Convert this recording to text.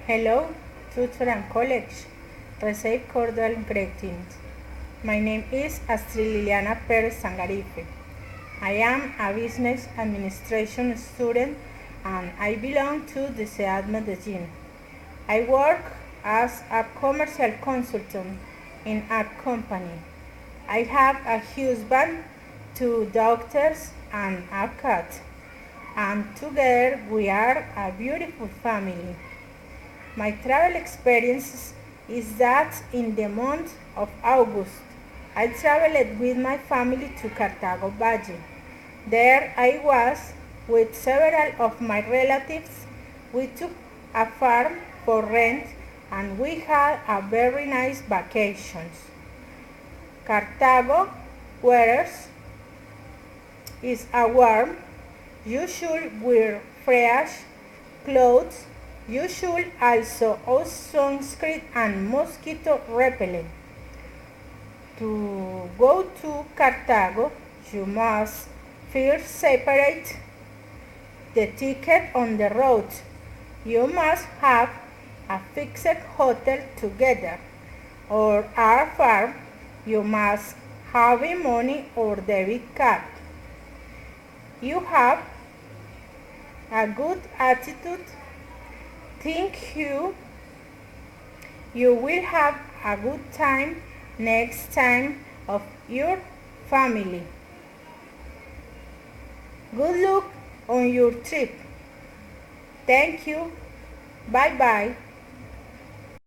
Hello, tutor and college. Receive cordial greetings. My name is Astrid Liliana Perez Sangarife. I am a business administration student and I belong to the SEAD Medellin. I work as a commercial consultant in a company. I have a husband, 2 daughters, and a cat, and together we are a beautiful family. My travel experience is that in the month of August, I traveled with my family to Cartago Valle. There I was with several of my relatives. We took a farm for rent and we had a very nice vacations. Cartago weather is a warm. You should wear fresh clothes. You should also use sunscreen and mosquito repellent. To go to Cartago, you must first separate the ticket on the road. You must have a fixed hotel together, or our farm, you must have money or debit card. You have a good attitude. Think you will have a good time next time of your family. Good luck on your trip. Thank you. Bye bye.